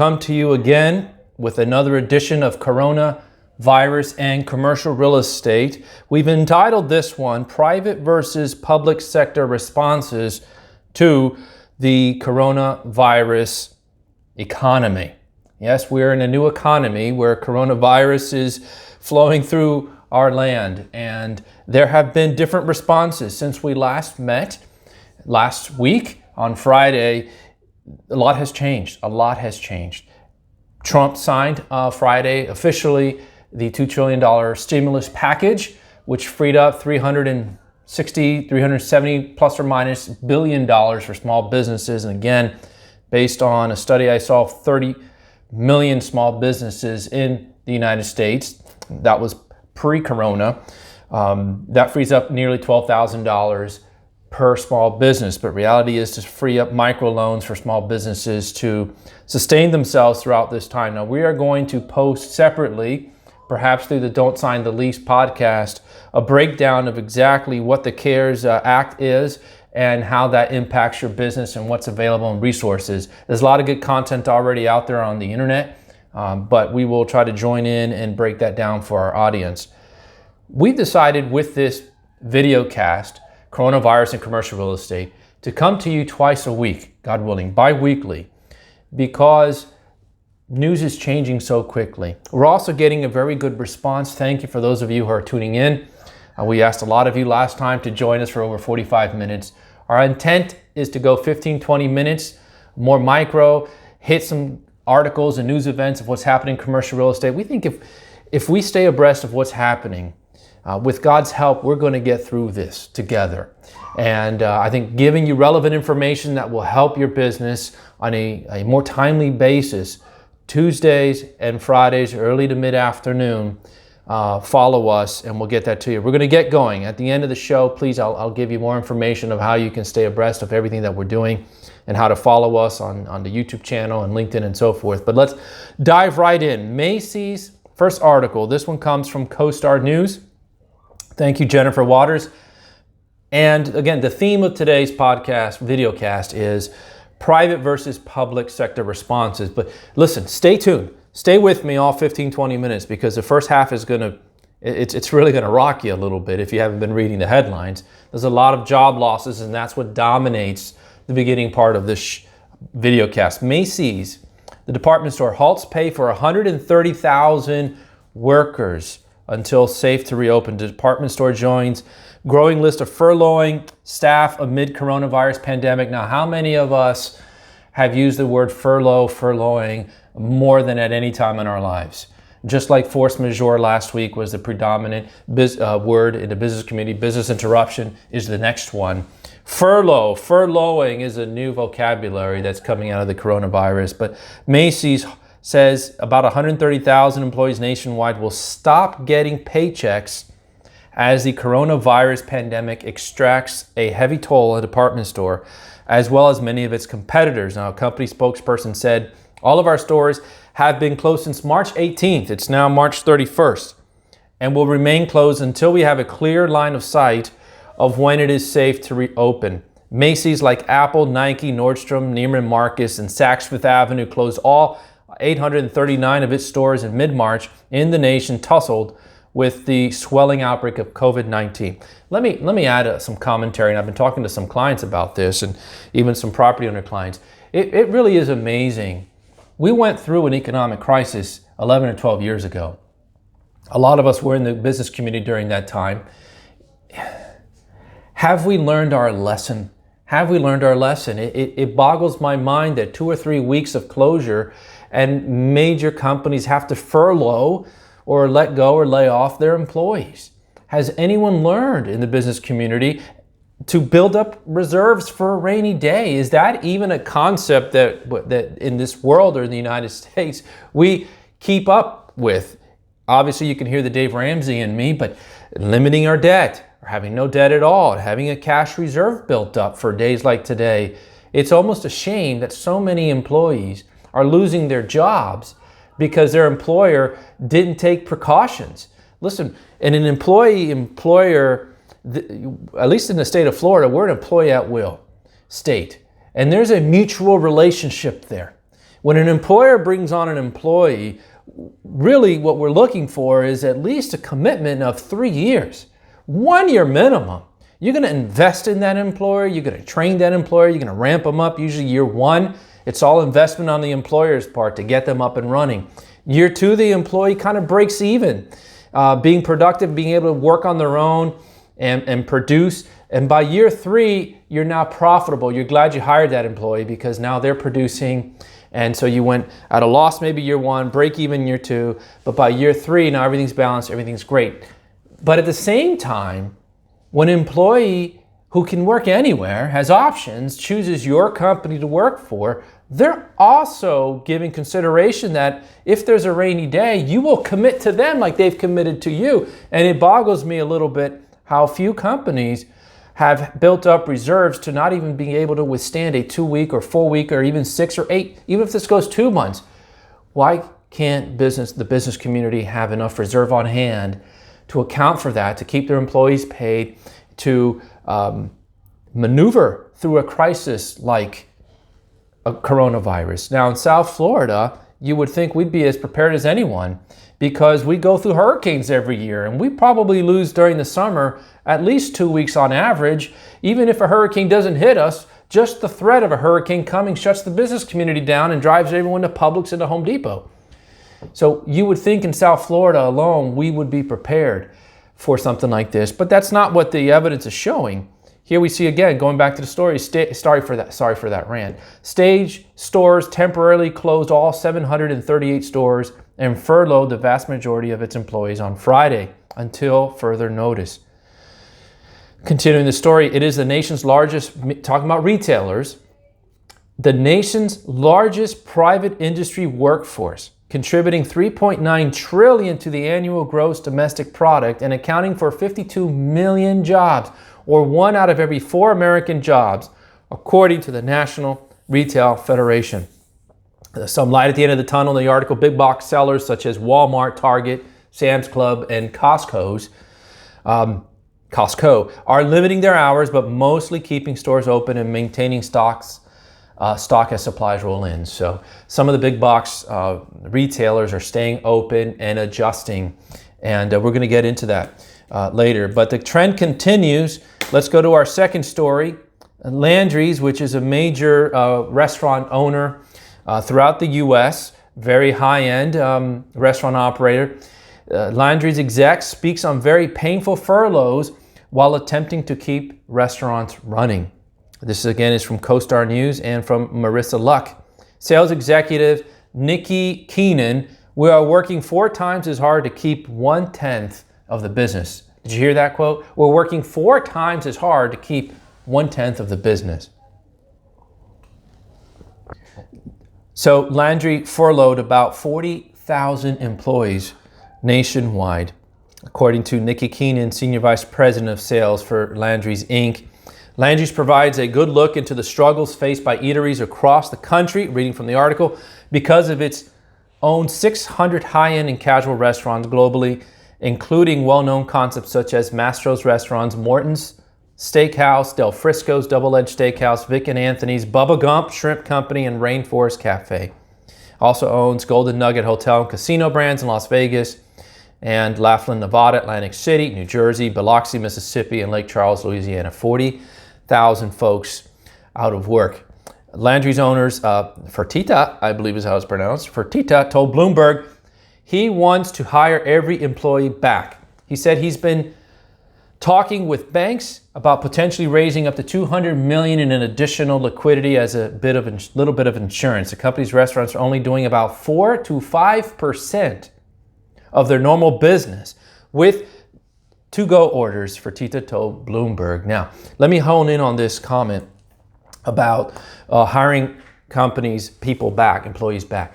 Come to you again with another edition of Coronavirus and Commercial Real Estate. We've entitled this one, Private versus Public Sector Responses to the Coronavirus Economy. Yes, we're in a new economy where coronavirus is flowing through our land, and there have been different responses since we last met last week on Friday. A lot has changed. Trump signed Friday officially the $2 trillion stimulus package, which freed up $370 plus or minus billion for small businesses. And again, based on a study I saw, 30 million small businesses in the United States. That was pre-corona. That frees up nearly $12,000 per small business, but reality is to free up microloans for small businesses to sustain themselves throughout this time. Now, we are going to post separately, perhaps through the Don't Sign the Lease podcast, a breakdown of exactly what the CARES Act is and how that impacts your business and what's available in resources. There's a lot of good content already out there on the internet, but we will try to join in and break that down for our audience. We've decided with this video cast, Coronavirus and Commercial Real Estate, to come to you twice a week, God willing, bi-weekly, because news is changing so quickly. We're also getting a very good response. Thank you for those of you who are tuning in. We asked a lot of you last time to join us for over 45 minutes. Our intent is to go 15, 20 minutes, more micro, hit some articles and news events of what's happening in commercial real estate. We think if we stay abreast of what's happening, with God's help, we're going to get through this together. And I think giving you relevant information that will help your business on a more timely basis, Tuesdays and Fridays, early to mid-afternoon, follow us and we'll get that to you. We're going to get going. At the end of the show, please, I'll give you more information of how you can stay abreast of everything that we're doing and how to follow us on the YouTube channel and LinkedIn and so forth. But let's dive right in. Macys, first article. This one comes from CoStar News. Thank you, Jennifer Waters. And again, the theme of today's podcast, videocast, is private versus public sector responses. But listen, stay tuned. Stay with me all 15, 20 minutes, because the first half is it's really gonna rock you a little bit if you haven't been reading the headlines. There's a lot of job losses, and that's what dominates the beginning part of this videocast. Macys, the department store, halts pay for 130,000 workers until safe to reopen. The department store joins growing list of furloughing staff amid coronavirus pandemic. Now, how many of us have used the word furloughing more than at any time in our lives? Just like force majeure last week was the predominant word in the business community, business interruption is the next one. Furloughing is a new vocabulary that's coming out of the coronavirus. But Macys says about 130,000 employees nationwide will stop getting paychecks as the coronavirus pandemic extracts a heavy toll at a department store, as well as many of its competitors. Now, a company spokesperson said, all of our stores have been closed since March 18th. It's now March 31st, and will remain closed until we have a clear line of sight of when it is safe to reopen. Macys, like Apple, Nike, Nordstrom, Neiman Marcus, and Saks Fifth Avenue, closed all 839 of its stores in mid-March in the nation, tussled with the swelling outbreak of COVID-19. Let me add some commentary, and I've been talking to some clients about this, and even some property owner clients. It really is amazing. We went through an economic crisis 11 or 12 years ago. A lot of us were in the business community during that time. Have we learned our lesson? It boggles my mind that 2 or 3 weeks of closure and major companies have to furlough or let go or lay off their employees. Has anyone learned in the business community to build up reserves for a rainy day? Is that even a concept that in this world or in the United States we keep up with? Obviously, you can hear the Dave Ramsey in me, but limiting our debt or having no debt at all, having a cash reserve built up for days like today. It's almost a shame that so many employees are losing their jobs because their employer didn't take precautions. Listen, in an employer, at least in the state of Florida, we're an employee at will state. And there's a mutual relationship there. When an employer brings on an employee, really what we're looking for is at least a commitment of 3 years, 1 year minimum. You're going to invest in that employer. You're going to train that employer. You're going to ramp them up. Usually year one, it's all investment on the employer's part to get them up and running. Year two, the employee kind of breaks even, being productive, being able to work on their own and produce. And by year three, you're now profitable. You're glad you hired that employee because now they're producing. And so you went at a loss maybe year one, break even year two, but by year three, now everything's balanced, everything's great. But at the same time, when an employee who can work anywhere, has options, chooses your company to work for, they're also giving consideration that if there's a rainy day, you will commit to them like they've committed to you. And it boggles me a little bit how few companies have built up reserves to not even be able to withstand a 2-week or 4-week or even 6 or 8, even if this goes 2 months. Why can't the business community have enough reserve on hand to account for that, to keep their employees paid, to maneuver through a crisis like a coronavirus? Now in South Florida, you would think we'd be as prepared as anyone because we go through hurricanes every year and we probably lose during the summer at least 2 weeks on average. Even if a hurricane doesn't hit us, just the threat of a hurricane coming shuts the business community down and drives everyone to Publix and to Home Depot. So you would think in South Florida alone, we would be prepared for something like this, but that's not what the evidence is showing. Here we see again, going back to the story, sorry for that rant. Stage Stores temporarily closed all 738 stores and furloughed the vast majority of its employees on Friday until further notice. Continuing the story, it is the nation's largest, talking about retailers, the nation's largest private industry workforce, contributing $3.9 trillion to the annual gross domestic product and accounting for 52 million jobs, or 1 out of every 4 American jobs, according to the National Retail Federation. Some light at the end of the tunnel in the article: big box sellers such as Walmart, Target, Sam's Club, and Costco are limiting their hours, but mostly keeping stores open and maintaining stock as supplies roll in. So some of the big box retailers are staying open and adjusting, and we're going to get into that later. But the trend continues. Let's go to our second story. Landrys, which is a major restaurant owner throughout the U.S., very high-end restaurant operator. Landrys exec speaks on very painful furloughs while attempting to keep restaurants running. This again is from CoStar News and from Marissa Luck. Sales executive Nikki Keenan: we are working 4 times as hard to keep 1/10 of the business. Did you hear that quote? We're working 4 times as hard to keep 1/10 of the business. So Landry furloughed about 40,000 employees nationwide, according to Nikki Keenan, Senior Vice President of Sales for Landrys, Inc. Landrys provides a good look into the struggles faced by eateries across the country, reading from the article, because of its own 600 high-end and casual restaurants globally, including well-known concepts such as Mastro's Restaurants, Morton's Steakhouse, Del Frisco's Double Edge Steakhouse, Vic and Anthony's, Bubba Gump Shrimp Company, and Rainforest Cafe. Also owns Golden Nugget Hotel and Casino brands in Las Vegas, and Laughlin, Nevada, Atlantic City, New Jersey, Biloxi, Mississippi, and Lake Charles, Louisiana. 40,000 folks out of work. Landry's owners, Fertitta, I believe is how it's pronounced, Fertitta told Bloomberg he wants to hire every employee back. He said he's been talking with banks about potentially raising up to $200 million in an additional liquidity as a little bit of insurance. The company's restaurants are only doing about 4 to 5% of their normal business with to-go orders, Fertitta told Bloomberg. Now, let me hone in on this comment about hiring employees back.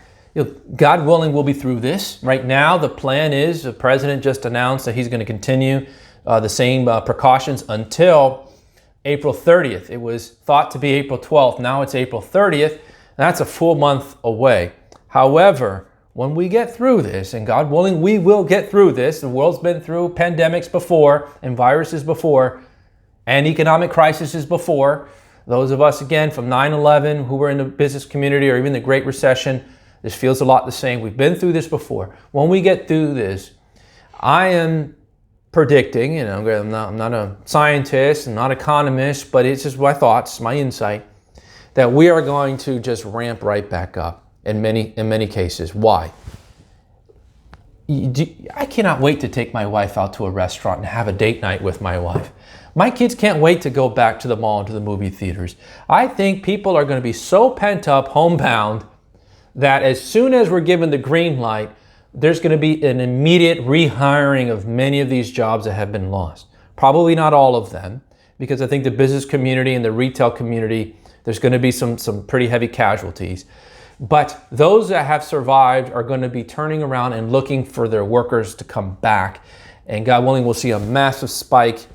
God willing, we'll be through this. Right now, the plan is, the president just announced that he's going to continue the same precautions until April 30th. It was thought to be April 12th. Now it's April 30th. That's a full month away. However, when we get through this, and God willing, we will get through this. The world's been through pandemics before and viruses before and economic crises before. Those of us, again, from 9/11 who were in the business community or even the Great Recession, this feels a lot the same. We've been through this before. When we get through this, I am predicting, I'm not a scientist, I'm not an economist, but it's just my thoughts, my insight, that we are going to just ramp right back up in many cases. Why? I cannot wait to take my wife out to a restaurant and have a date night with my wife. My kids can't wait to go back to the mall and to the movie theaters. I think people are going to be so pent up, homebound, that as soon as we're given the green light, there's going to be an immediate rehiring of many of these jobs that have been lost. Probably not all of them, because I think the business community and the retail community, there's going to be some pretty heavy casualties. But those that have survived are going to be turning around and looking for their workers to come back. And God willing, we'll see a massive spike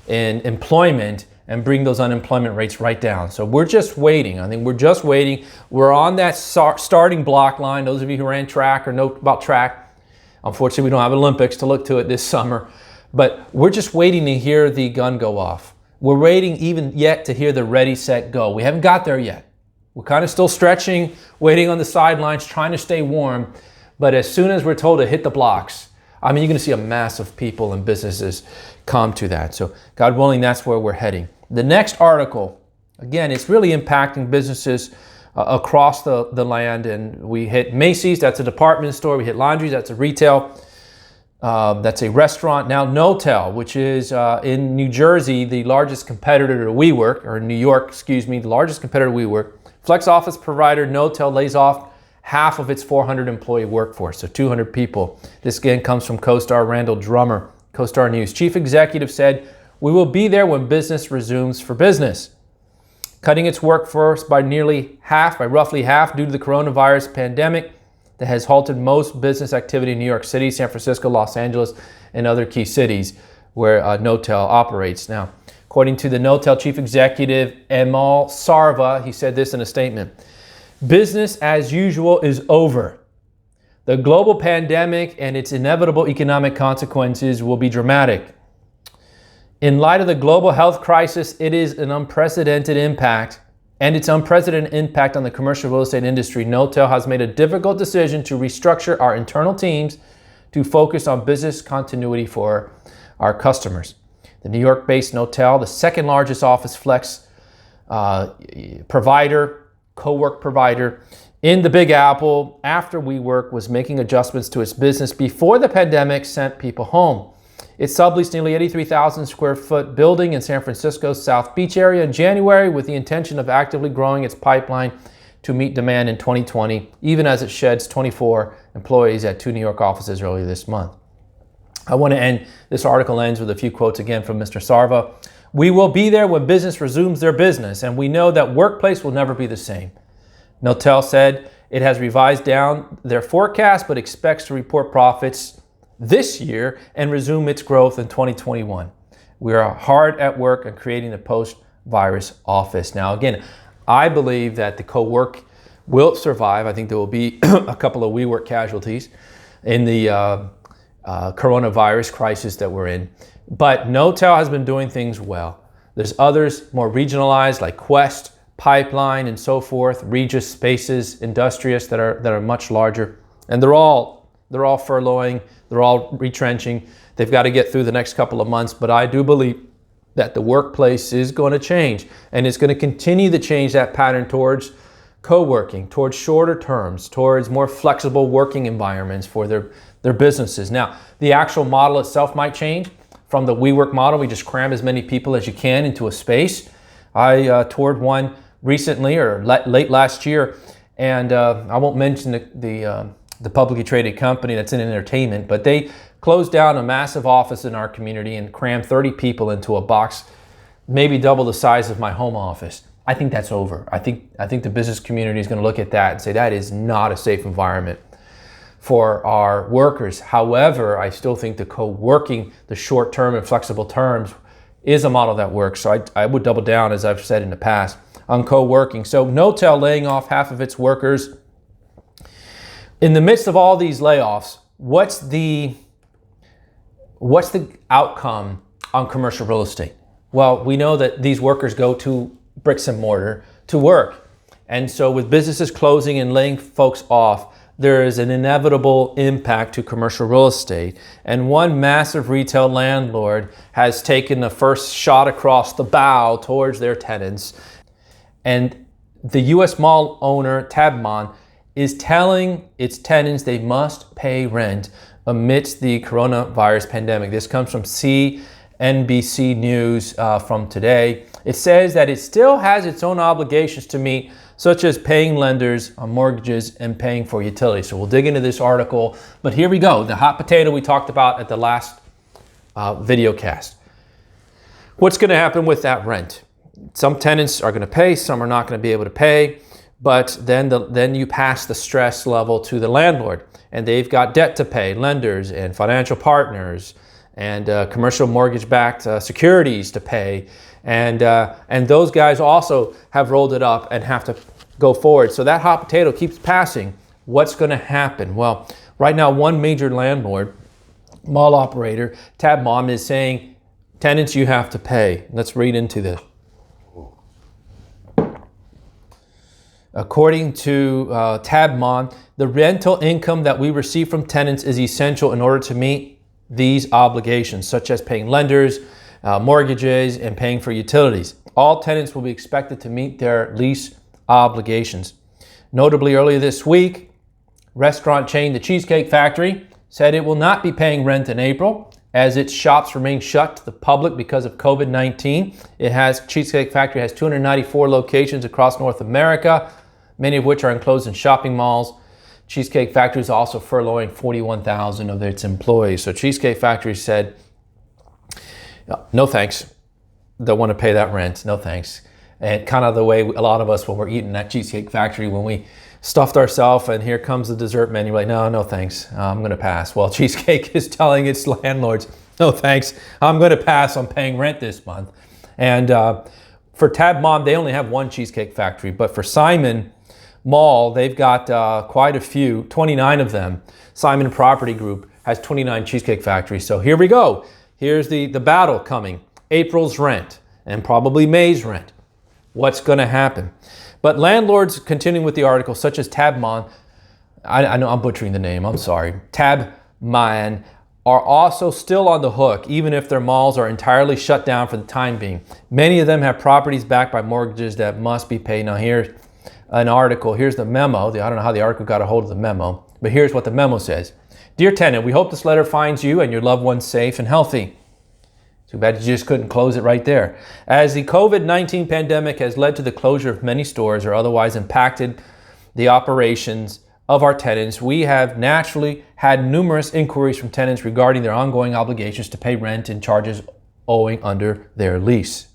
in employment and bring those unemployment rates right down. So we're just waiting. I think we're just waiting. We're on that starting block line. Those of you who ran track or know about track, unfortunately we don't have Olympics to look to it this summer, but we're just waiting to hear the gun go off. We're waiting even yet to hear the ready, set, go. We haven't got there yet. We're kind of still stretching, waiting on the sidelines, trying to stay warm. But as soon as we're told to hit the blocks, you're going to see a mass of people and businesses come to that. So God willing, that's where we're heading. The next article, again, it's really impacting businesses across the land. And we hit Macys, that's a department store. We hit Landrys, that's a retail. That's a restaurant. Now Notell, which is in New Jersey, the largest competitor to WeWork, or New York, the largest competitor to WeWork. Flex office provider Notell lays off half of its 400 employee workforce, so 200 people. This again comes from co-star Randall Drummer, co-star News. Chief executive said, "We will be there when business resumes for business." Cutting its workforce by roughly half due to the coronavirus pandemic that has halted most business activity in New York City, San Francisco, Los Angeles, and other key cities where Notell operates. Now, according to the Notell chief executive, Amal Sarva, he said this in a statement: "Business as usual is over. The global pandemic and its inevitable economic consequences will be dramatic. In light of the global health crisis, it is an unprecedented impact, and its unprecedented impact on the commercial real estate industry. Notell has made a difficult decision to restructure our internal teams to focus on business continuity for our customers." The New York-based Notell, the second largest office flex provider, co-work provider in the Big Apple, after WeWork was making adjustments to its business before the pandemic sent people home. It subleased nearly 83,000 square foot building in San Francisco's South Beach area in January with the intention of actively growing its pipeline to meet demand in 2020, even as it sheds 24 employees at 2 New York offices earlier this month. I want to end, this article ends with a few quotes again from Mr. Sarva. "We will be there when business resumes their business, and we know that workplace will never be the same." Notell said it has revised down their forecast, but expects to report profits this year and resume its growth in 2021. "We are hard at work on creating a post-virus office." Now, again, I believe that the co-work will survive. I think there will be a couple of WeWork casualties in the coronavirus crisis that we're in. But Notell has been doing things well. There's others more regionalized like Quest, Pipeline, and so forth, Regis, Spaces, Industrious that are much larger. And they're all furloughing, they're all retrenching. They've got to get through the next couple of months, but I do believe that the workplace is going to change, and it's going to continue to change that pattern towards co-working, towards shorter terms, towards more flexible working environments for their businesses. Now, the actual model itself might change from the WeWork model. We just cram as many people as you can into a space. I toured one recently, or late last year, and I won't mention the publicly traded company that's in entertainment, but they closed down a massive office in our community and crammed 30 people into a box, maybe double the size of my home office. I think that's over. I think the business community is going to look at that and say that is not a safe environment for our workers. However, I still think the co-working, the short-term and flexible terms, is a model that works. So I would double down, as I've said in the past, on co-working. So Notell laying off half of its workers. In the midst of all these layoffs, what's the outcome on commercial real estate? Well, we know that these workers go to bricks and mortar to work. And so with businesses closing and laying folks off, there is an inevitable impact to commercial real estate. And one massive retail landlord has taken the first shot across the bow towards their tenants. And the U.S. mall owner, Tabmon, is telling its tenants they must pay rent amidst the coronavirus pandemic. This comes from CNBC News from today. It says that it still has its own obligations to meet, such as paying lenders on mortgages and paying for utilities. So we'll dig into this article, but here we go. The hot potato we talked about at the last video cast. What's going to happen with that rent? Some tenants are going to pay, some are not going to be able to pay, but then you pass the stress level to the landlord, and they've got debt to pay, lenders and financial partners, and commercial mortgage-backed securities to pay, and those guys also have rolled it up and have to go forward. So that hot potato keeps passing. What's going to happen? Well, right now, one major landlord, mall operator, Tabmon, is saying, tenants, you have to pay. Let's read into this. According to Tabmon, the rental income that we receive from tenants is essential in order to meet these obligations, such as paying lenders, mortgages, and paying for utilities. All tenants will be expected to meet their lease obligations. Notably, earlier this week, restaurant chain The Cheesecake Factory said it will not be paying rent in April as its shops remain shut to the public because of COVID-19. Cheesecake Factory has 294 locations across North America, many of which are enclosed in shopping malls. Cheesecake Factory is also furloughing 41,000 of its employees. So Cheesecake Factory said, no thanks, don't want to pay that rent, no thanks. And kind of the way a lot of us, when we're eating at Cheesecake Factory, when we stuffed ourselves and here comes the dessert menu, we're like, no thanks, I'm going to pass. Well, Cheesecake is telling its landlords, no thanks, I'm going to pass on paying rent this month. And for Tabmon, they only have one Cheesecake Factory, but for Simon Mall, they've got quite a few, 29 of them. Simon Property Group has 29 Cheesecake Factories. So here we go. Here's the battle coming. April's rent and probably May's rent. What's going to happen? But landlords, continuing with the article, such as Tabmon, I know I'm butchering the name, I'm sorry, Tabmon, are also still on the hook, even if their malls are entirely shut down for the time being. Many of them have properties backed by mortgages that must be paid. Now here's an article, here's the memo. I don't know how the article got a hold of the memo, but here's what the memo says. Dear tenant, we hope this letter finds you and your loved ones safe and healthy. Too bad you just couldn't close it right there. As the COVID-19 pandemic has led to the closure of many stores or otherwise impacted the operations of our tenants, we have naturally had numerous inquiries from tenants regarding their ongoing obligations to pay rent and charges owing under their lease.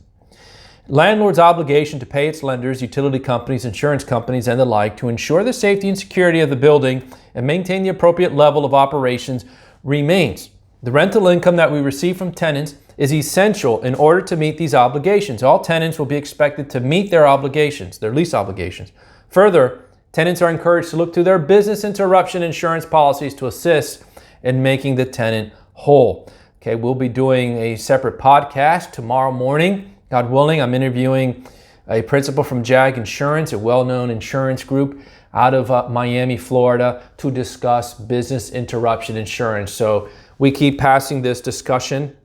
Landlord's obligation to pay its lenders, utility companies, insurance companies, and the like to ensure the safety and security of the building and maintain the appropriate level of operations remains. The rental income that we receive from tenants is essential in order to meet these obligations. All tenants will be expected to meet their obligations, their lease obligations. Further, tenants are encouraged to look to their business interruption insurance policies to assist in making the tenant whole. Okay, we'll be doing a separate podcast tomorrow morning. God willing, I'm interviewing a principal from JAG Insurance, a well-known insurance group out of Miami, Florida, to discuss business interruption insurance. So we keep passing this discussion.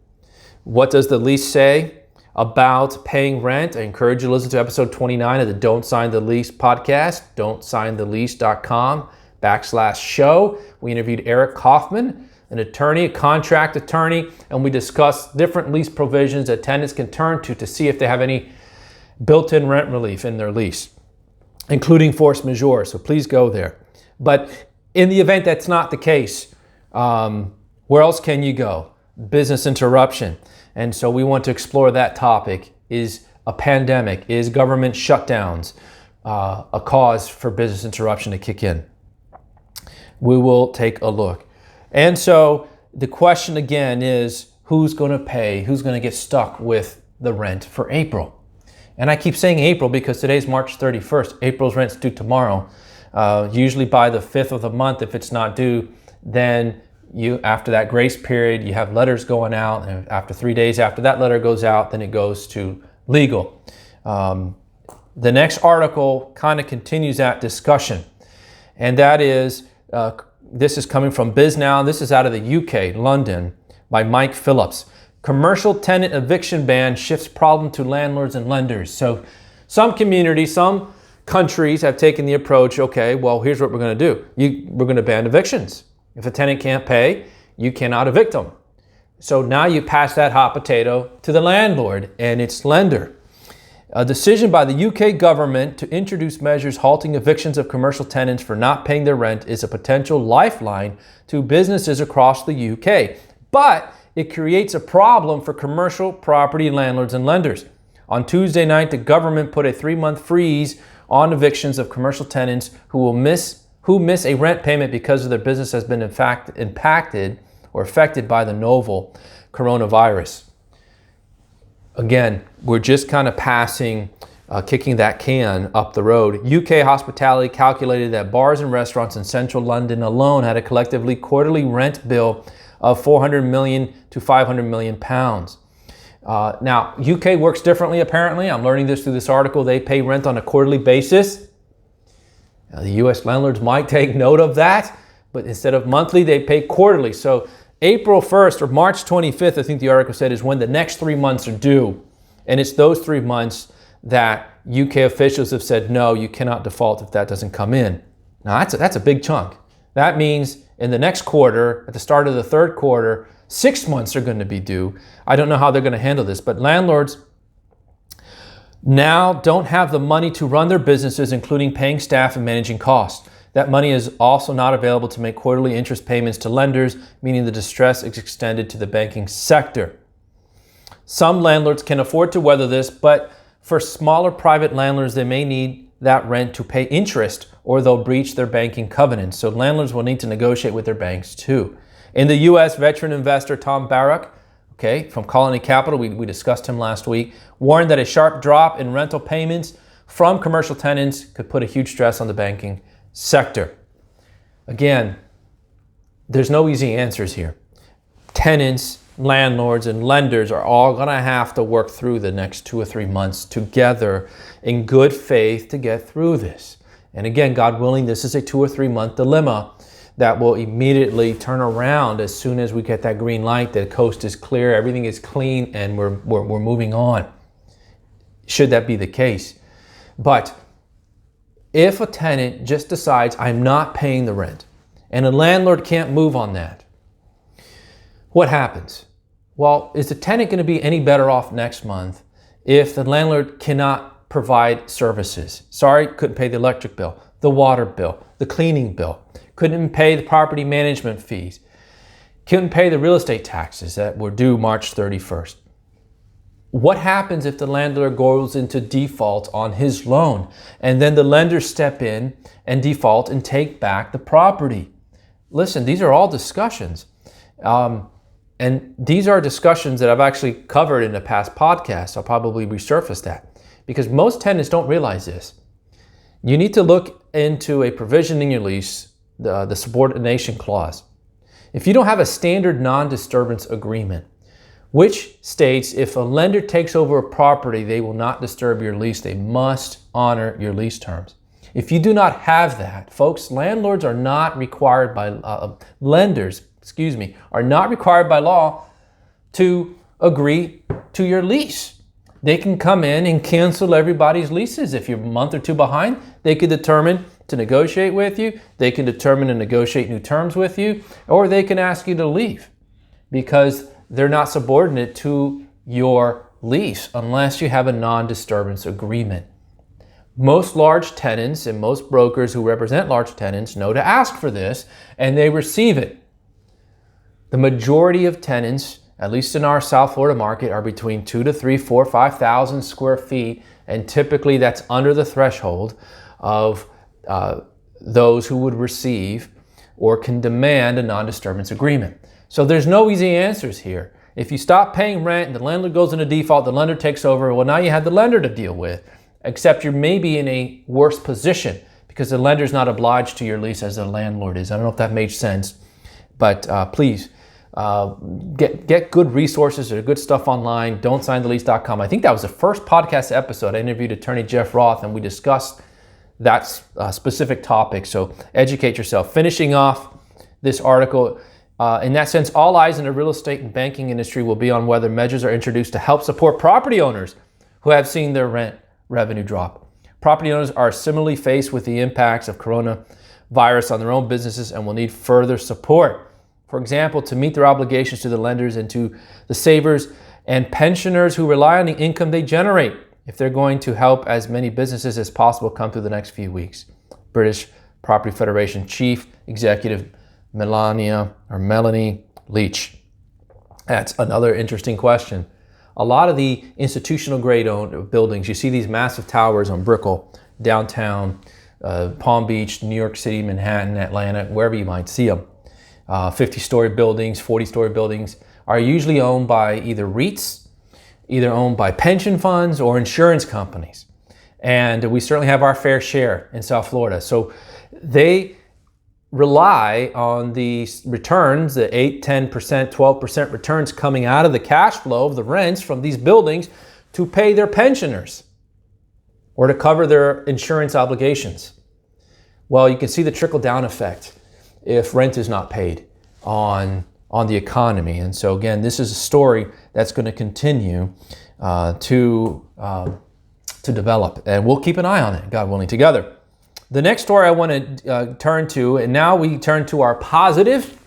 What does the lease say about paying rent? I encourage you to listen to episode 29 of the Don't Sign the Lease podcast, don'tsignthelease.com/show. We interviewed Eric Kaufman, an attorney, a contract attorney, and we discussed different lease provisions that tenants can turn to see if they have any built-in rent relief in their lease, including force majeure. So please go there. But in the event that's not the case, where else can you go? Business interruption. And so we want to explore that topic. Is a pandemic, is government shutdowns a cause for business interruption to kick in? We will take a look. And so the question again is, who's going to pay? Who's going to get stuck with the rent for April? And I keep saying April because today's March 31st. April's rent's due tomorrow. Usually by the 5th of the month, if it's not due, then after that grace period, you have letters going out, and after 3 days after that letter goes out, then it goes to legal. the next article kind of continues that discussion. And that is, this is coming from BizNow. This is out of the UK, London, by Mike Phillips. Commercial tenant eviction ban shifts problem to landlords and lenders. So some communities, some countries have taken the approach, okay, well, here's what we're going to do. We're going to ban evictions. If a tenant can't pay, you cannot evict them. So now you pass that hot potato to the landlord and its lender. A decision by the UK government to introduce measures halting evictions of commercial tenants for not paying their rent is a potential lifeline to businesses across the UK. But it creates a problem for commercial property landlords and lenders. On Tuesday night, the government put a 3-month freeze on evictions of commercial tenants who miss a rent payment because of their business has been in fact impacted or affected by the novel coronavirus. Again, we're just kind of kicking that can up the road. UK Hospitality calculated that bars and restaurants in central London alone had a collectively quarterly rent bill of 400 million to 500 million pounds. Now, UK works differently apparently. I'm learning this through this article. They pay rent on a quarterly basis. Now, the US landlords might take note of that, but instead of monthly, they pay quarterly. So April 1st or March 25th, I think the article said, is when the next 3 months are due. And it's those 3 months that UK officials have said, no, you cannot default if that doesn't come in. Now, that's a big chunk. That means in the next quarter, at the start of the third quarter, 6 months are going to be due. I don't know how they're going to handle this, but landlords now don't have the money to run their businesses, including paying staff and managing costs. That money is also not available to make quarterly interest payments to lenders, meaning the distress is extended to the banking sector. Some landlords can afford to weather this, but for smaller private landlords, they may need that rent to pay interest or they'll breach their banking covenants. So landlords will need to negotiate with their banks too. In the US, veteran investor Tom Barrack, from Colony Capital, we discussed him last week, warned that a sharp drop in rental payments from commercial tenants could put a huge stress on the banking sector. Again, there's no easy answers here. Tenants, landlords, and lenders are all going to have to work through the next 2 or 3 months together in good faith to get through this. And again, God willing, this is a 2 or 3 month dilemma that will immediately turn around as soon as we get that green light, the coast is clear, everything is clean, and we're moving on, should that be the case. But if a tenant just decides, I'm not paying the rent, and a landlord can't move on that, what happens? Well, is the tenant going to be any better off next month if the landlord cannot provide services? Sorry, couldn't pay the electric bill, the water bill, the cleaning bill, couldn't pay the property management fees, couldn't pay the real estate taxes that were due March 31st. What happens if the landlord goes into default on his loan and then the lenders step in and default and take back the property? Listen, these are all discussions. And these are discussions that I've actually covered in a past podcast. I'll probably resurface that because most tenants don't realize this. You need to look into a provision in your lease, the subordination clause. If you don't have a standard non-disturbance agreement, which states if a lender takes over a property, they will not disturb your lease. They must honor your lease terms. If you do not have that, folks, landlords are not required by, are not required by law to agree to your lease. They can come in and cancel everybody's leases. If you're a month or two behind, they could determine to negotiate with you. They can determine to negotiate new terms with you, or they can ask you to leave because they're not subordinate to your lease unless you have a non-disturbance agreement. Most large tenants and most brokers who represent large tenants know to ask for this, and they receive it. The majority of tenants, at least in our South Florida market, are between 2 to 3, 4, 5,000 square feet, and typically that's under the threshold of those who would receive or can demand a non-disturbance agreement. So there's no easy answers here. If you stop paying rent and the landlord goes into default, the lender takes over, well, now you have the lender to deal with, except you're maybe in a worse position because the lender's not obliged to your lease as the landlord is. I don't know if that made sense, but please Get good resources. There's good stuff online. Don'tSignTheLease.com. I think that was the first podcast episode. I interviewed attorney Jeff Roth, and we discussed that specific topic. So educate yourself. Finishing off this article, in that sense, all eyes in the real estate and banking industry will be on whether measures are introduced to help support property owners who have seen their rent revenue drop. Property owners are similarly faced with the impacts of coronavirus on their own businesses and will need further support. For example, to meet their obligations to the lenders and to the savers and pensioners who rely on the income they generate, if they're going to help as many businesses as possible come through the next few weeks. British Property Federation Chief Executive Melanie Leach. That's another interesting question. A lot of the institutional grade owned buildings, you see these massive towers on Brickell, downtown, Palm Beach, New York City, Manhattan, Atlanta, wherever you might see them. 50-story buildings, 40-story buildings are usually owned by either REITs, either owned by pension funds or insurance companies. And we certainly have our fair share in South Florida. So they rely on the returns, the 8, 10%, 12% returns coming out of the cash flow of the rents from these buildings to pay their pensioners or to cover their insurance obligations. Well, you can see the trickle-down effect if rent is not paid on the economy. And so again, this is a story that's going to continue to develop, and we'll keep an eye on it, God willing, together. The next story I want to turn to, and now we turn to our positive,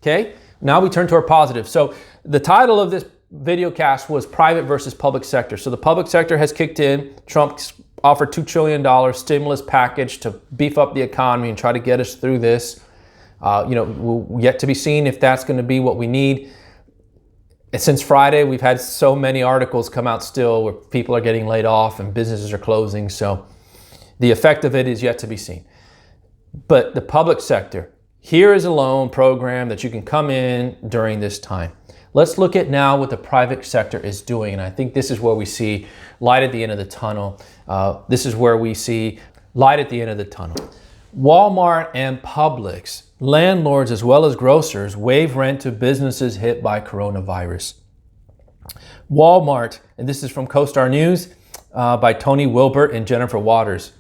okay? Now we turn to our positive. So the title of this video cast was Private versus Public Sector. So the public sector has kicked in. Trump offered $2 trillion stimulus package to beef up the economy and try to get us through this. Yet to be seen if that's going to be what we need. Since Friday, we've had so many articles come out still where people are getting laid off and businesses are closing. So the effect of it is yet to be seen. But the public sector, here is a loan program that you can come in during this time. Let's look at now what the private sector is doing. And I think this is where we see light at the end of the tunnel. This is where we see light at the end of the tunnel. Walmart and Publix, landlords as well as grocers, waive rent to businesses hit by coronavirus. Walmart, and this is from CoStar News by Tony Wilbert and Jennifer Waters.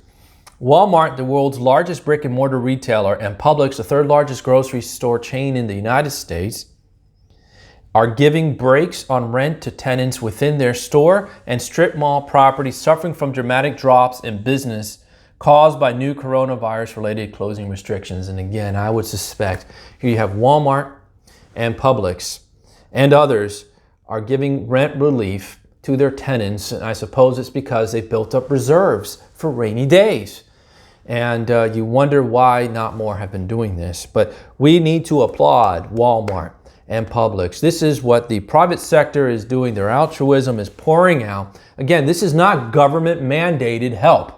Walmart, the world's largest brick and mortar retailer, and Publix, the third largest grocery store chain in the United States, are giving breaks on rent to tenants within their store and strip mall properties suffering from dramatic drops in business caused by new coronavirus-related closing restrictions. And again, I would suspect here you have Walmart and Publix and others are giving rent relief to their tenants. And I suppose it's because they built up reserves for rainy days. And you wonder why not more have been doing this. But we need to applaud Walmart and Publix. This is what the private sector is doing. Their altruism is pouring out. Again, this is not government mandated help.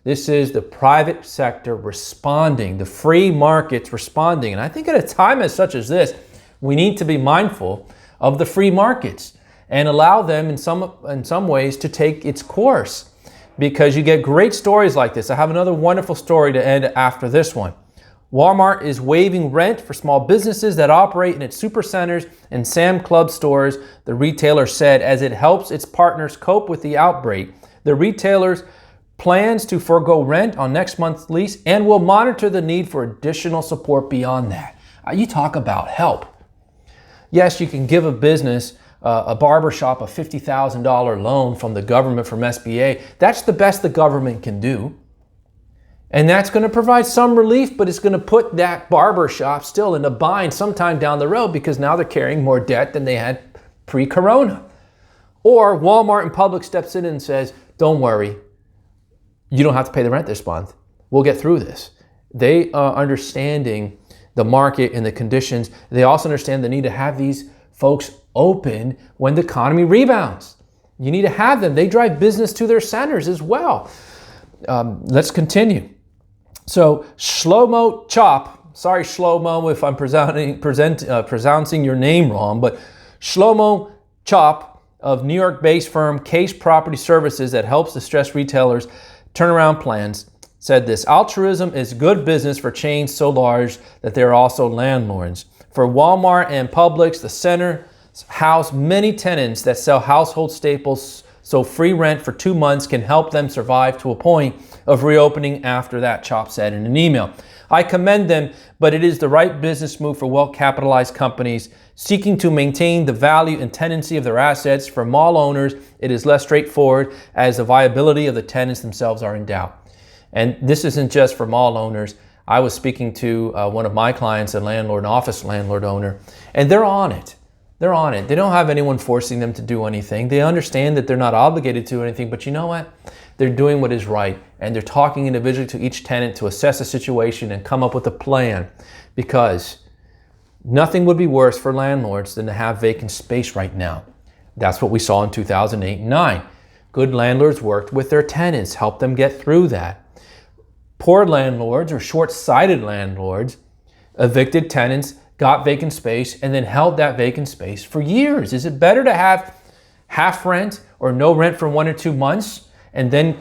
This is the private sector responding, the free markets responding. And I think at a time as such as this, we need to be mindful of the free markets and allow them in some ways to take its course, because you get great stories like this. I have another wonderful story to end after this one. Walmart is waiving rent for small businesses that operate in its supercenters and Sam Club stores, the retailer said, as it helps its partners cope with the outbreak. The retailer's plans to forego rent on next month's lease and will monitor the need for additional support beyond that. You talk about help. Yes, you can give a business, a barbershop, a $50,000 loan from the government, from SBA. That's the best the government can do. And that's going to provide some relief, but it's going to put that barbershop still in a bind sometime down the road because now they're carrying more debt than they had pre-corona. Or Walmart and Publix steps in and says, don't worry, you don't have to pay the rent this month. We'll get through this. They are understanding the market and the conditions. They also understand the need to have these folks open when the economy rebounds. You need to have them. They drive business to their centers as well. Let's continue. So Shlomo Chop, sorry Shlomo if I'm pronouncing your name wrong, but Shlomo Chop of New York-based firm Case Property Services that helps distressed retailers turnaround plans said this: altruism is good business for chains so large that they are also landlords. For Walmart and Publix, the centers house many tenants that sell household staples, so free rent for 2 months can help them survive to a point of reopening after that, Chop said in an email. I commend them, but it is the right business move for well-capitalized companies seeking to maintain the value and tenancy of their assets. For mall owners, it is less straightforward as the viability of the tenants themselves are in doubt. And this isn't just for mall owners. I was speaking to one of my clients, a landlord, an office landlord owner, and they're on it. They're on it. They don't have anyone forcing them to do anything. They understand that they're not obligated to do anything, but you know what? They're doing what is right, and they're talking individually to each tenant to assess the situation and come up with a plan, because nothing would be worse for landlords than to have vacant space right now. That's what we saw in 2008 and 9. Good landlords worked with their tenants, helped them get through that. Poor landlords or short-sighted landlords evicted tenants, got vacant space, and then held that vacant space for years. Is it better to have half rent or no rent for 1 or 2 months and then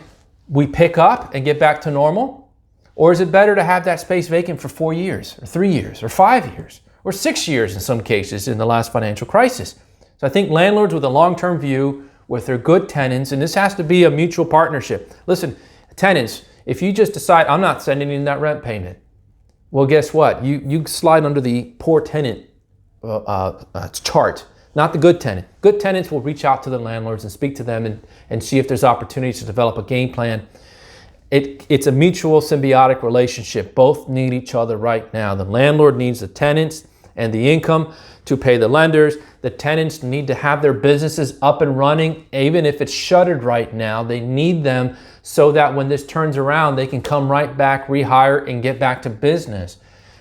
we pick up and get back to normal? Or is it better to have that space vacant for 4 years or 3 years or 5 years or 6 years in some cases in the last financial crisis? So I think landlords with a long-term view, with their good tenants, and this has to be a mutual partnership. Listen, tenants, if you just decide, I'm not sending in that rent payment, well, guess what? You slide under the poor tenant chart, not the good tenant. Good tenants will reach out to the landlords and speak to them and see if there's opportunities to develop a game plan. It's a mutual symbiotic relationship. Both need each other right now. The landlord needs the tenants and the income to pay the lenders. The tenants need to have their businesses up and running, even if it's shuttered right now. They need them so that when this turns around, they can come right back, rehire, and get back to business.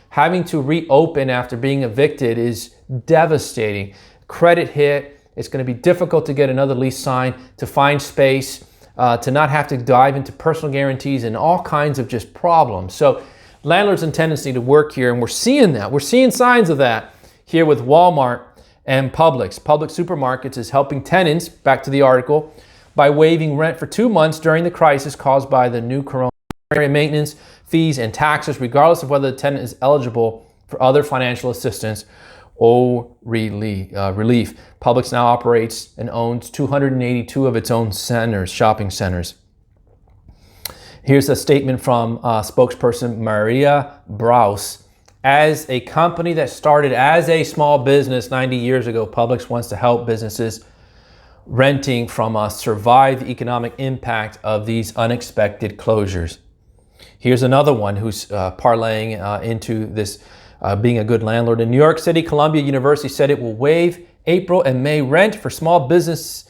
Having to reopen after being evicted is devastating. Credit hit. It's going to be difficult to get another lease signed, to find space, to not have to dive into personal guarantees and all kinds of just problems. So landlords and tenants need to work here, and we're seeing that. We're seeing signs of that here with Walmart and Publix. Publix Supermarkets is helping tenants, back to the article, by waiving rent for 2 months during the crisis caused by the new coronavirus maintenance, fees, and taxes, regardless of whether the tenant is eligible for other financial assistance or relief. Publix now operates and owns 282 of its own centers, shopping centers. Here's a statement from spokesperson Maria Braus. As a company that started as a small business 90 years ago, Publix wants to help businesses renting from us survive the economic impact of these unexpected closures. Here's another one who's parlaying into this being a good landlord. In New York City, Columbia University said it will waive April and May rent for small businesses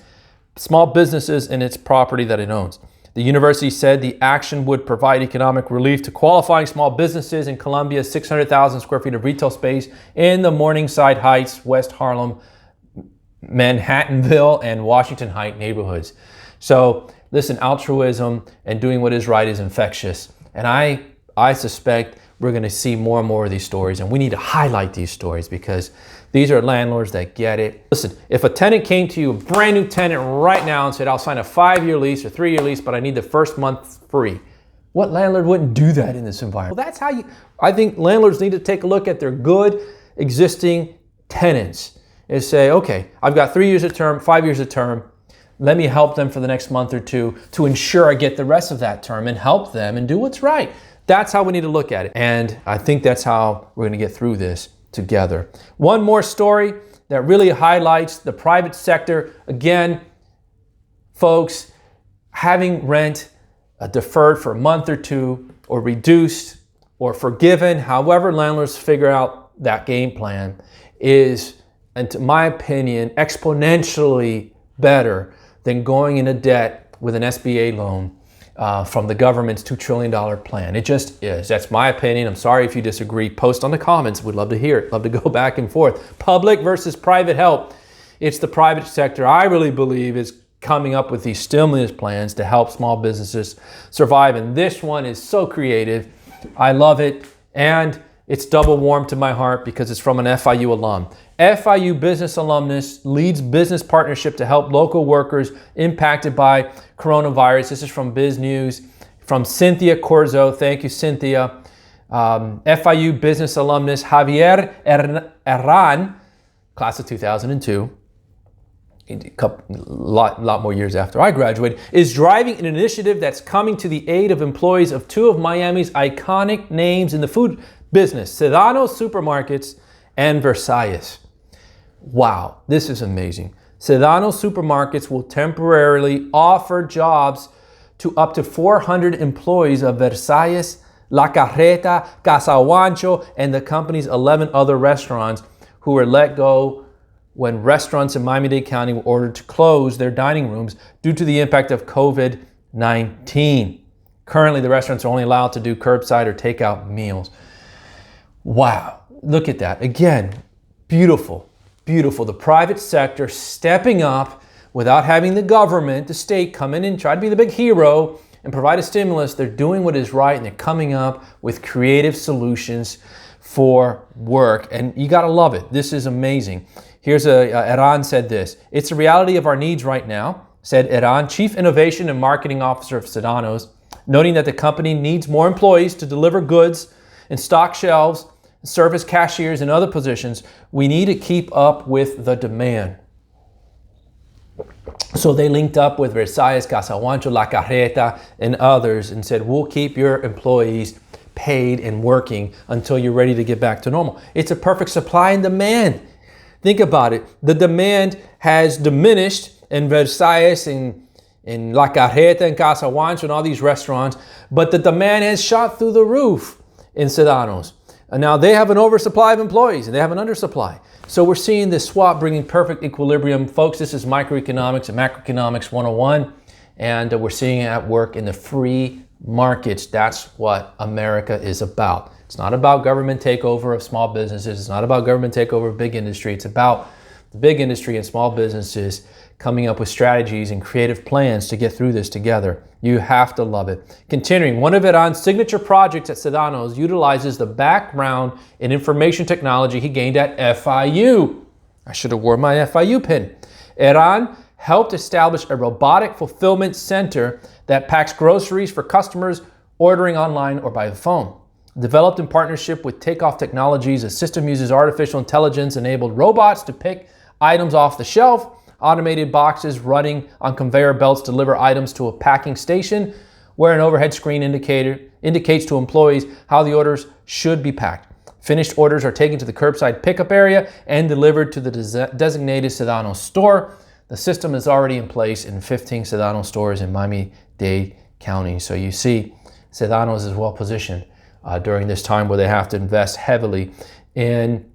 in its property that it owns. The university said the action would provide economic relief to qualifying small businesses in Columbia's 600,000 square feet of retail space in the Morningside Heights, West Harlem, Manhattanville, and Washington Heights neighborhoods. So listen, altruism and doing what is right is infectious. And I suspect we're going to see more and more of these stories, and we need to highlight these stories because these are landlords that get it. Listen, if a tenant came to you, a brand new tenant right now, and said, I'll sign a 5-year lease or 3-year lease, but I need the first month free. What landlord wouldn't do that in this environment? Well, that's how I think landlords need to take a look at their good existing tenants and say, okay, I've got 3 years of term, 5 years of term. Let me help them for the next month or two to ensure I get the rest of that term and help them and do what's right. That's how we need to look at it. And I think that's how we're going to get through this together. One more story that really highlights the private sector. Again, folks, having rent deferred for a month or two or reduced or forgiven, however landlords figure out that game plan is, and to my opinion, exponentially better than going into debt with an SBA loan from the government's $2 trillion plan. It just is. That's my opinion. I'm sorry if you disagree. Post on the comments. We'd love to hear it. Love to go back and forth. Public versus private help. It's the private sector, I really believe, is coming up with these stimulus plans to help small businesses survive. And this one is so creative. I love it. And it's double warm to my heart because it's from an FIU alum. FIU business alumnus leads business partnership to help local workers impacted by coronavirus. This is from Biz News from Cynthia Corzo. Thank you, Cynthia. FIU business alumnus Javier Herran, class of 2002, a lot more years after I graduated, is driving an initiative that's coming to the aid of employees of two of Miami's iconic names in the food business, Sedano's Supermarkets and Versailles. Wow, this is amazing. Sedano's Supermarkets will temporarily offer jobs to up to 400 employees of Versailles, La Carreta, Casa Juancho, and the company's 11 other restaurants who were let go when restaurants in Miami-Dade County were ordered to close their dining rooms due to the impact of COVID-19. Currently, the restaurants are only allowed to do curbside or takeout meals. Wow, look at that. Again, beautiful, beautiful. The private sector stepping up without having the government, the state, come in and try to be the big hero and provide a stimulus. They're doing what is right, and they're coming up with creative solutions for work. And you gotta love it. This is amazing. Here's Herran said this: "It's the reality of our needs right now," said Herran, Chief Innovation and Marketing Officer of Sedano's, noting that the company needs more employees to deliver goods and stock shelves, serve as cashiers and other positions. We need to keep up with the demand. So they linked up with Versailles, Casa Juancho, La Carreta, and others and said, we'll keep your employees paid and working until you're ready to get back to normal. It's a perfect supply and demand. Think about it. The demand has diminished in Versailles, in La Carreta, and Casa Juancho, and all these restaurants, but the demand has shot through the roof in Sedano's. And now they have an oversupply of employees and they have an undersupply. So we're seeing this swap bringing perfect equilibrium. Folks, this is microeconomics and macroeconomics 101. And we're seeing it at work in the free markets. That's what America is about. It's not about government takeover of small businesses. It's not about government takeover of big industry. It's about the big industry and small businesses coming up with strategies and creative plans to get through this together. You have to love it. Continuing, one of Herran's signature projects at Sedano's utilizes the background in information technology he gained at FIU. I should have worn my FIU pin. Herran helped establish a robotic fulfillment center that packs groceries for customers ordering online or by phone. Developed in partnership with Takeoff Technologies, the system uses artificial intelligence-enabled robots to pick items off the shelf. Automated boxes running on conveyor belts deliver items to a packing station where an overhead screen indicates to employees how the orders should be packed. Finished orders are taken to the curbside pickup area and delivered to the designated Sedano store. The system is already in place in 15 Sedano stores in Miami-Dade County. So you see, Sedano's is well positioned during this time where they have to invest heavily in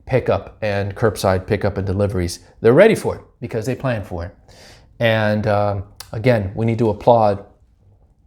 pickup and curbside pickup and deliveries. They're ready for it because they plan for it. And again, we need to applaud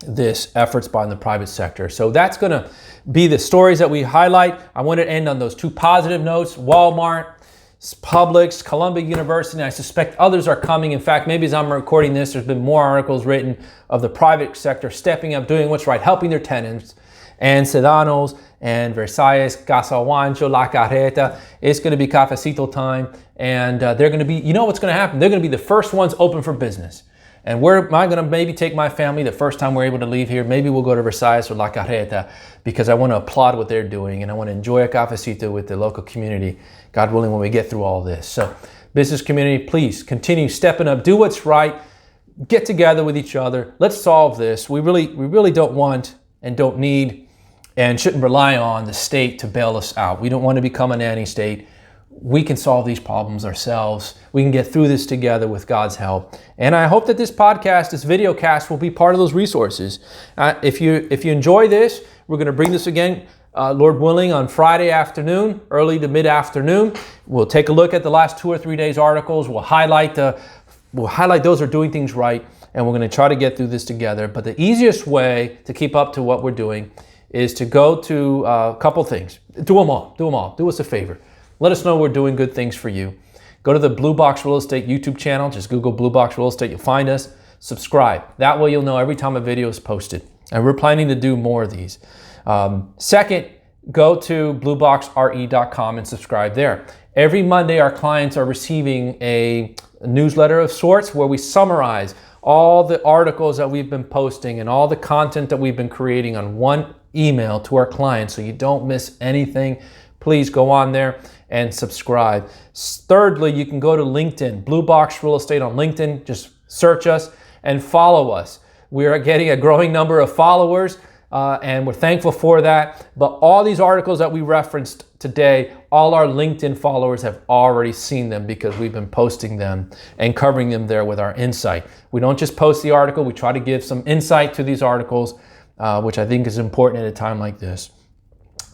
this efforts by the private sector. So that's gonna be the stories that we highlight. I want to end on those two positive notes: Walmart, Publix, Columbia University, and I suspect others are coming. In fact, maybe as I'm recording this, there's been more articles written of the private sector stepping up, doing what's right, helping their tenants. And Sedano's and Versailles, Casa Juancho, La Carreta. It's going to be cafecito time. And they're going to be, you know what's going to happen? They're going to be the first ones open for business. And where am I going to maybe take my family the first time we're able to leave here? Maybe we'll go to Versailles or La Carreta because I want to applaud what they're doing and I want to enjoy a cafecito with the local community, God willing, when we get through all this. So business community, please continue stepping up, do what's right, get together with each other. Let's solve this. We really don't want and don't need and shouldn't rely on the state to bail us out. We don't want to become a nanny state. We can solve these problems ourselves. We can get through this together with God's help. And I hope that this podcast, this video cast, will be part of those resources. If you enjoy this, we're going to bring this again, Lord willing, on Friday afternoon, early to mid-afternoon. We'll take a look at the last 2 or 3 days articles. We'll highlight those who are doing things right, and we're going to try to get through this together. But the easiest way to keep up to what we're doing is to go to a couple things. Do them all. Do us a favor. Let us know we're doing good things for you. Go to the Blue Box Real Estate YouTube channel. Just Google Blue Box Real Estate. You'll find us. Subscribe. That way you'll know every time a video is posted. And we're planning to do more of these. Second, go to blueboxre.com and subscribe there. Every Monday, our clients are receiving a newsletter of sorts where we summarize all the articles that we've been posting and all the content that we've been creating on one email to our clients so you don't miss anything. Please go on there and subscribe. Thirdly, you can go to LinkedIn, Blue Box Real Estate on LinkedIn. Just search us and follow us. We are getting a growing number of followers, and we're thankful for that. But all these articles that we referenced today, all our LinkedIn followers have already seen them because we've been posting them and covering them there with our insight. We don't just post the article, we try to give some insight to these articles, which I think is important at a time like this.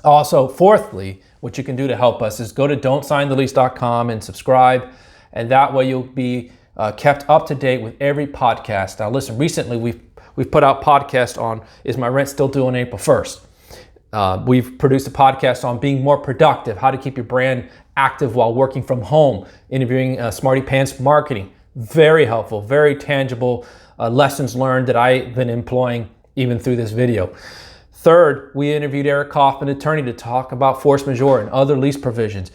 Also, fourthly, what you can do to help us is go to don'tsignthelease.com and subscribe, and that way you'll be kept up to date with every podcast. Now listen, recently we've put out podcasts on Is My Rent Still Due on April 1st? We've produced a podcast on being more productive, how to keep your brand active while working from home, interviewing Smarty Pants Marketing. Very helpful, very tangible lessons learned that I've been employing even through this video. Third, we interviewed Eric Kaufman, attorney, to talk about force majeure and other lease provisions.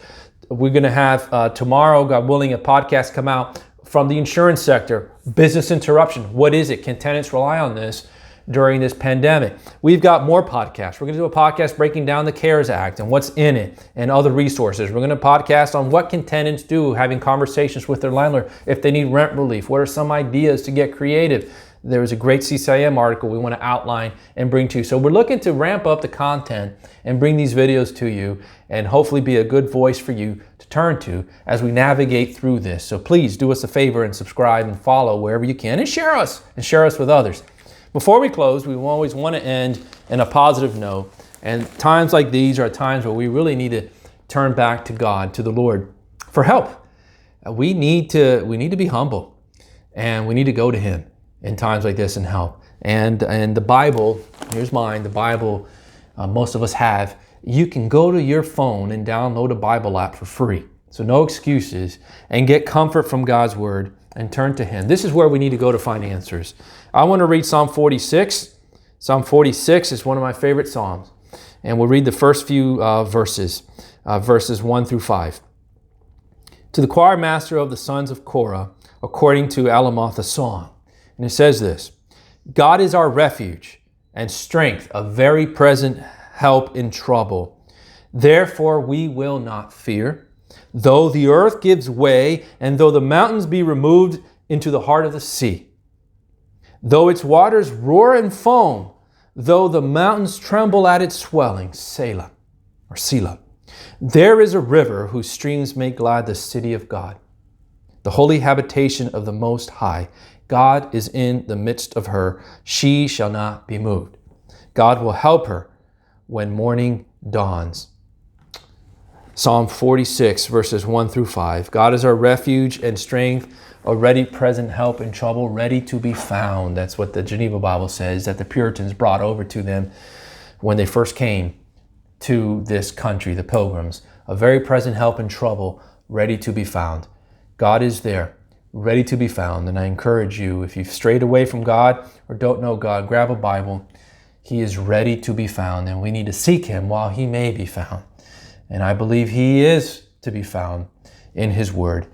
We're going to have tomorrow, God willing, a podcast come out from the insurance sector. Business interruption. What is it? Can tenants rely on this during this pandemic? We've got more podcasts. We're going to do a podcast breaking down the CARES Act and what's in it and other resources. We're going to podcast on what can tenants do, having conversations with their landlord if they need rent relief. What are some ideas to get creative? There was a great CCIM article we want to outline and bring to you. So we're looking to ramp up the content and bring these videos to you and hopefully be a good voice for you to turn to as we navigate through this. So please do us a favor and subscribe and follow wherever you can and share us with others. Before we close, we always want to end in a positive note. And times like these are times where we really need to turn back to God, to the Lord, for help. We need to be humble, and we need to go to Him in times like this and help. And the Bible, here's mine, the Bible most of us have. You can go to your phone and download a Bible app for free. So no excuses, and get comfort from God's Word and turn to Him. This is where we need to go to find answers. I want to read Psalm 46. Psalm 46 is one of my favorite Psalms. And we'll read the first few verses 1 through 5. To the choir master of the sons of Korah, according to Alamoth, a song. And it says this: God is our refuge and strength, a very present help in trouble. Therefore we will not fear, though the earth gives way, and though the mountains be removed into the heart of the sea. Though its waters roar and foam, though the mountains tremble at its swelling. Selah, or Selah. There is a river whose streams make glad the city of God, the holy habitation of the Most High. God is in the midst of her. She shall not be moved. God will help her when morning dawns. Psalm 46, verses 1 through 5. God is our refuge and strength, a ready present help in trouble, ready to be found. That's what the Geneva Bible says, that the Puritans brought over to them when they first came to this country, the Pilgrims. A very present help in trouble, ready to be found. God is there, ready to be found. And I encourage you, if you've strayed away from God or don't know God, grab a Bible. He is ready to be found, and we need to seek Him while He may be found. And I believe He is to be found in His Word.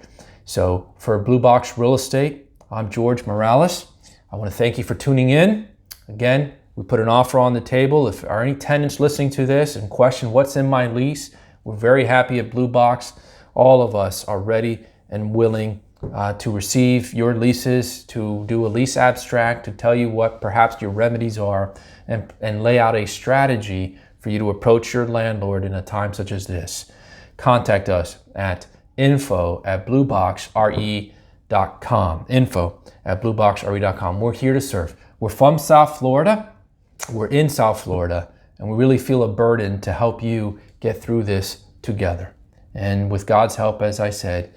So for Blue Box Real Estate, I'm George Morales. I want to thank you for tuning in. Again, we put an offer on the table. If there are any tenants listening to this and question what's in my lease, we're very happy at Blue Box. All of us are ready and willing to receive your leases, to do a lease abstract, to tell you what perhaps your remedies are, and lay out a strategy for you to approach your landlord in a time such as this. Contact us at info@blueboxre.com. info@blueboxre.com. We're here to serve. We're from South Florida. We're in South Florida, and we really feel a burden to help you get through this together. And with God's help, as I said,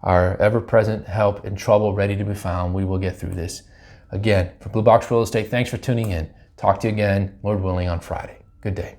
our ever-present help in trouble ready to be found, we will get through this. Again, for Blue Box Real Estate, thanks for tuning in. Talk to you again, Lord willing, on Friday. Good day.